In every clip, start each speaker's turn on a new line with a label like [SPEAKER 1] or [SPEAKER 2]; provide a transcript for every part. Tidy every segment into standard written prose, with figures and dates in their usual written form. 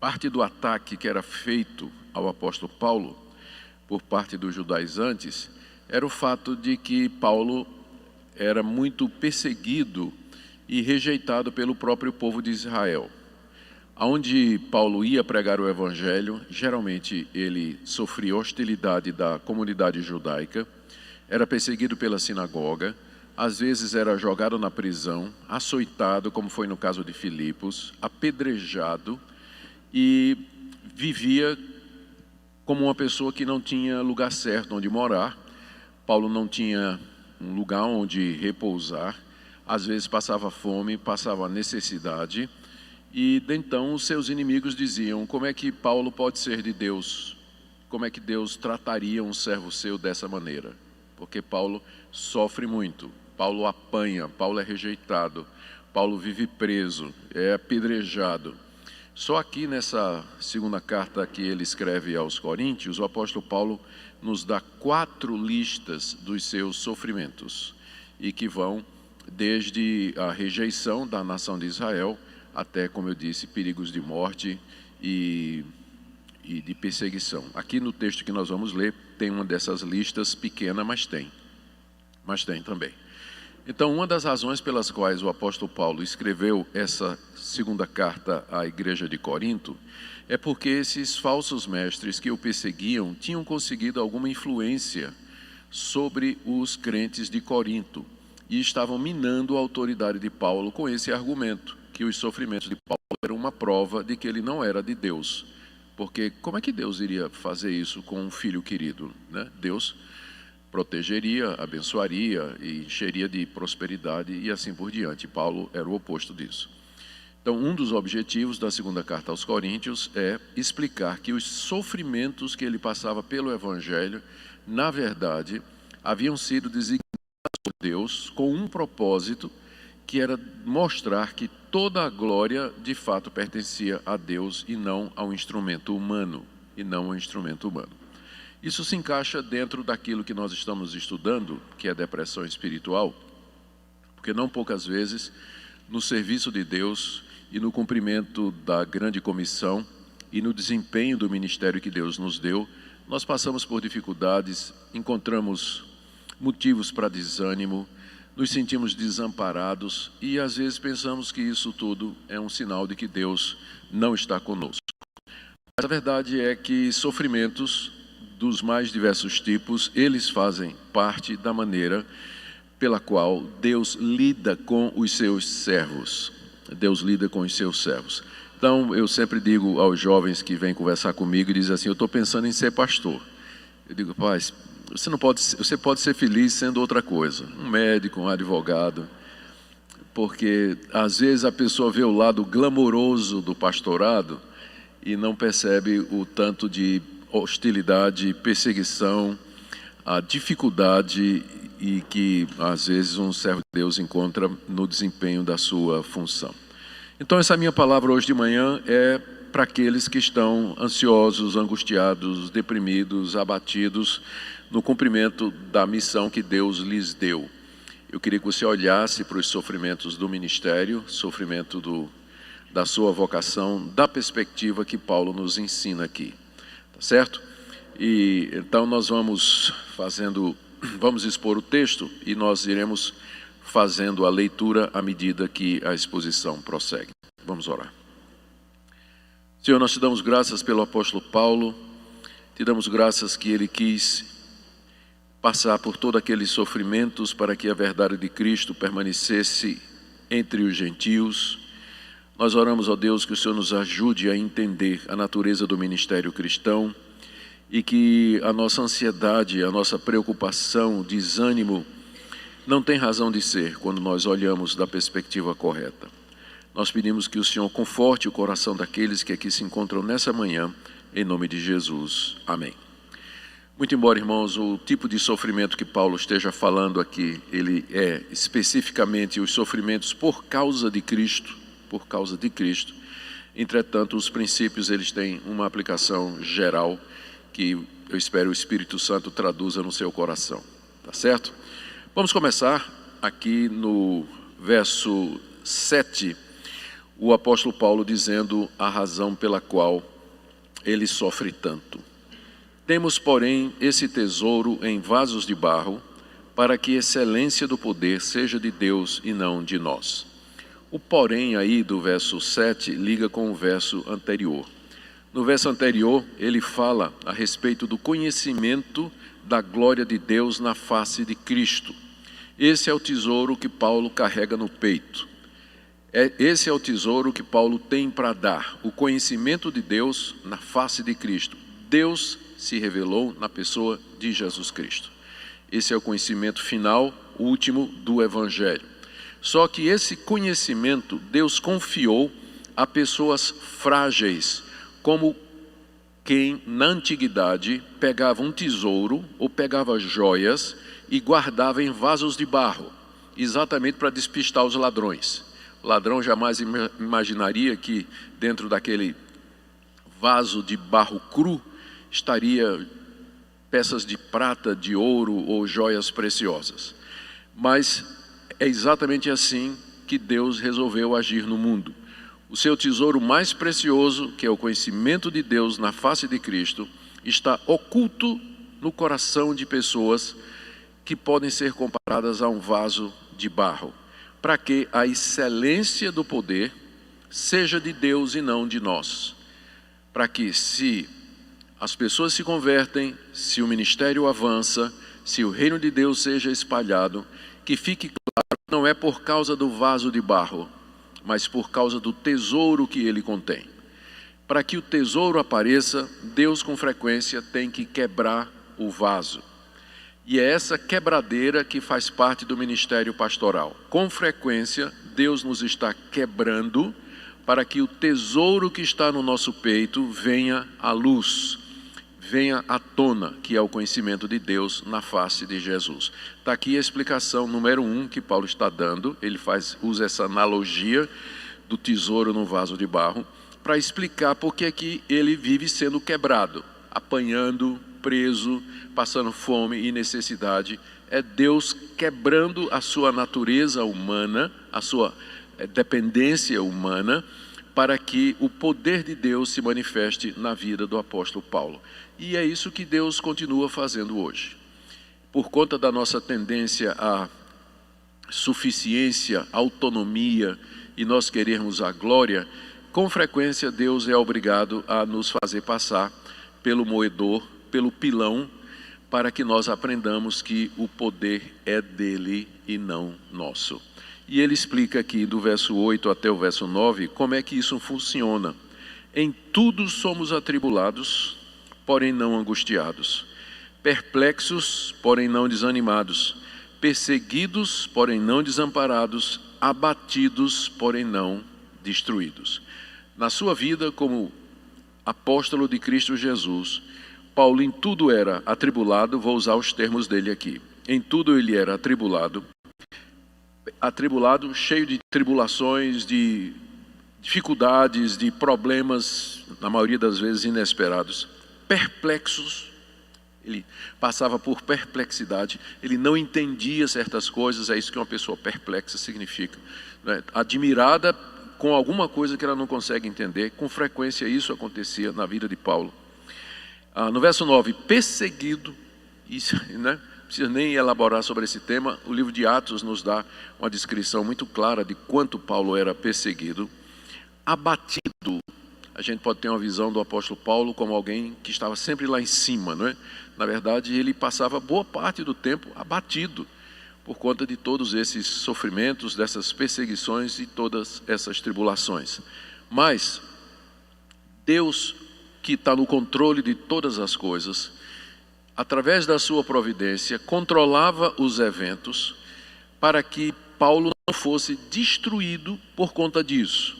[SPEAKER 1] Parte do ataque que era feito ao apóstolo Paulo por parte dos judaizantes era o fato de que Paulo era muito perseguido e rejeitado pelo próprio povo de Israel. Aonde Paulo ia pregar o evangelho, geralmente ele sofria hostilidade da comunidade judaica, era perseguido pela sinagoga, às vezes era jogado na prisão, açoitado, como foi no caso de Filipos, apedrejado, e vivia como uma pessoa que não tinha lugar certo onde morar. Paulo não tinha um lugar onde repousar, às vezes passava fome, passava necessidade, e então os seus inimigos diziam: como é que Paulo pode ser de Deus? Como é que Deus trataria um servo seu dessa maneira? Porque Paulo sofre muito, Paulo apanha, Paulo é rejeitado, Paulo vive preso, é apedrejado. Só aqui nessa segunda carta que ele escreve aos Coríntios, o apóstolo Paulo nos dá 4 listas dos seus sofrimentos, e que vão desde a rejeição da nação de Israel até, como eu disse, perigos de morte e de perseguição. Aqui no texto que nós vamos ler tem uma dessas listas, pequena, mas tem também. Então, uma das razões pelas quais o apóstolo Paulo escreveu essa segunda carta à igreja de Corinto é porque esses falsos mestres que o perseguiam tinham conseguido alguma influência sobre os crentes de Corinto e estavam minando a autoridade de Paulo com esse argumento, que os sofrimentos de Paulo eram uma prova de que ele não era de Deus. Porque como é que Deus iria fazer isso com um filho querido, né? Deus protegeria, abençoaria e encheria de prosperidade e assim por diante. Paulo era o oposto disso. Então, um dos objetivos da segunda carta aos Coríntios é explicar que os sofrimentos que ele passava pelo Evangelho, na verdade, haviam sido designados por Deus com um propósito, que era mostrar que toda a glória de fato pertencia a Deus e não ao instrumento humano, Isso se encaixa dentro daquilo que nós estamos estudando, que é a depressão espiritual, porque não poucas vezes, no serviço de Deus e no cumprimento da grande comissão e no desempenho do ministério que Deus nos deu, nós passamos por dificuldades, encontramos motivos para desânimo, nos sentimos desamparados e às vezes pensamos que isso tudo é um sinal de que Deus não está conosco. Mas a verdade é que sofrimentos dos mais diversos tipos, eles fazem parte da maneira pela qual Deus lida com os seus servos. Então, eu sempre digo aos jovens que vêm conversar comigo e dizem assim: eu estou pensando em ser pastor. Eu digo: pai, você pode ser feliz sendo outra coisa, um médico, um advogado, porque às vezes a pessoa vê o lado glamouroso do pastorado e não percebe o tanto de hostilidade, perseguição, a dificuldade e que às vezes um servo de Deus encontra no desempenho da sua função. Então essa minha palavra hoje de manhã é para aqueles que estão ansiosos, angustiados, deprimidos, abatidos no cumprimento da missão que Deus lhes deu. Eu queria que você olhasse para os sofrimentos do ministério, sofrimento da sua vocação, da perspectiva que Paulo nos ensina aqui. Tá certo? E então nós vamos expor o texto e nós iremos fazendo a leitura à medida que a exposição prossegue. Vamos orar. Senhor, nós te damos graças pelo apóstolo Paulo, te damos graças que ele quis passar por todos aqueles sofrimentos para que a verdade de Cristo permanecesse entre os gentios. Nós oramos, ó Deus, que o Senhor nos ajude a entender a natureza do ministério cristão e que a nossa ansiedade, a nossa preocupação, o desânimo não tem razão de ser quando nós olhamos da perspectiva correta. Nós pedimos que o Senhor conforte o coração daqueles que aqui se encontram nessa manhã, em nome de Jesus. Amém. Muito embora, irmãos, o tipo de sofrimento que Paulo esteja falando aqui, ele é especificamente os sofrimentos por causa de Cristo. Entretanto, os princípios eles têm uma aplicação geral que eu espero o Espírito Santo traduza no seu coração. Tá certo? Vamos começar aqui no verso 7. o apóstolo Paulo dizendo a razão pela qual ele sofre tanto. Temos, porém, esse tesouro em vasos de barro, para que a excelência do poder seja de Deus e não de nós. O porém aí do verso 7 liga com o verso anterior. No verso anterior, ele fala a respeito do conhecimento da glória de Deus na face de Cristo. Esse é o tesouro que Paulo carrega no peito. Esse é o tesouro que Paulo tem para dar, o conhecimento de Deus na face de Cristo. Deus se revelou na pessoa de Jesus Cristo. Esse é o conhecimento final, último do Evangelho. Só que esse conhecimento Deus confiou a pessoas frágeis, como quem na antiguidade pegava um tesouro ou pegava joias e guardava em vasos de barro, exatamente para despistar os ladrões. O ladrão jamais imaginaria que dentro daquele vaso de barro cru estaria peças de prata, de ouro ou joias preciosas. Mas é exatamente assim que Deus resolveu agir no mundo. O seu tesouro mais precioso, que é o conhecimento de Deus na face de Cristo, está oculto no coração de pessoas que podem ser comparadas a um vaso de barro, para que a excelência do poder seja de Deus e não de nós. Para que, se as pessoas se convertem, se o ministério avança, se o reino de Deus seja espalhado, que fique claro, não é por causa do vaso de barro, mas por causa do tesouro que ele contém. Para que o tesouro apareça, Deus com frequência tem que quebrar o vaso. E é essa quebradeira que faz parte do ministério pastoral. Com frequência, Deus nos está quebrando para que o tesouro que está no nosso peito venha à luz, venha à tona, que é o conhecimento de Deus na face de Jesus. Está aqui a explicação número 1 que Paulo está dando. Ele usa essa analogia do tesouro no vaso de barro para explicar por que é que ele vive sendo quebrado, apanhando, preso, passando fome e necessidade. É Deus quebrando a sua natureza humana, a sua dependência humana, para que o poder de Deus se manifeste na vida do apóstolo Paulo. E é isso que Deus continua fazendo hoje. Por conta da nossa tendência à suficiência, autonomia e nós querermos a glória, com frequência Deus é obrigado a nos fazer passar pelo moedor, pelo pilão, para que nós aprendamos que o poder é dele e não nosso. E ele explica aqui do verso 8 até o verso 9 como é que isso funciona. Em tudo somos atribulados, porém não angustiados, perplexos, porém não desanimados, perseguidos, porém não desamparados, abatidos, porém não destruídos. Na sua vida como apóstolo de Cristo Jesus, Paulo em tudo era atribulado, vou usar os termos dele aqui. Em tudo ele era atribulado, cheio de tribulações, de dificuldades, de problemas, na maioria das vezes inesperados, perplexos. Ele passava por perplexidade, ele não entendia certas coisas. É isso que uma pessoa perplexa significa, né? Admirada com alguma coisa que ela não consegue entender. Com frequência isso acontecia na vida de Paulo. No verso 9, perseguido, isso, né? Não precisa nem elaborar sobre esse tema. O livro de Atos nos dá uma descrição muito clara de quanto Paulo era perseguido. Abatido, a gente pode ter uma visão do apóstolo Paulo como alguém que estava sempre lá em cima, não é? Na verdade, ele passava boa parte do tempo abatido por conta de todos esses sofrimentos, dessas perseguições e todas essas tribulações. Mas Deus, que está no controle de todas as coisas, através da sua providência, controlava os eventos para que Paulo não fosse destruído por conta disso.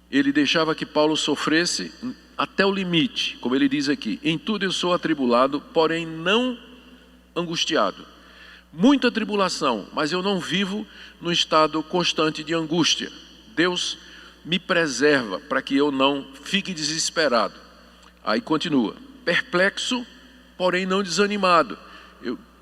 [SPEAKER 1] Ele deixava que Paulo sofresse até o limite, como ele diz aqui: em tudo eu sou atribulado, porém não angustiado. Muita tribulação, mas eu não vivo no estado constante de angústia. Deus me preserva para que eu não fique desesperado. Aí continua: perplexo, porém não desanimado.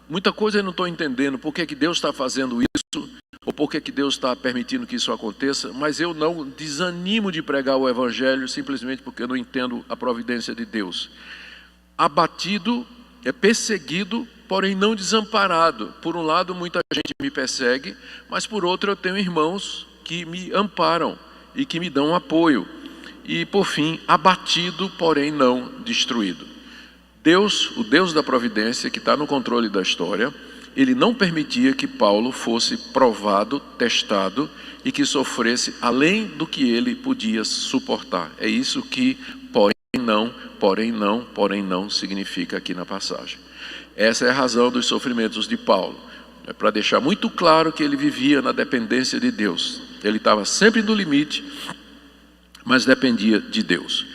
[SPEAKER 1] Muita coisa eu não estou entendendo. Por que Deus está fazendo isso? ou por que Deus está permitindo que isso aconteça, mas eu não desanimo de pregar o Evangelho simplesmente porque eu não entendo a providência de Deus. Abatido, perseguido, porém não desamparado. Por um lado, muita gente me persegue, mas por outro eu tenho irmãos que me amparam e que me dão apoio. E por fim, abatido, porém não destruído. Deus, o Deus da providência, que está no controle da história, ele não permitia que Paulo fosse provado, testado e que sofresse além do que ele podia suportar. É isso que porém não significa aqui na passagem. Essa é a razão dos sofrimentos de Paulo. É para deixar muito claro que ele vivia na dependência de Deus. Ele estava sempre no limite, mas dependia de Deus.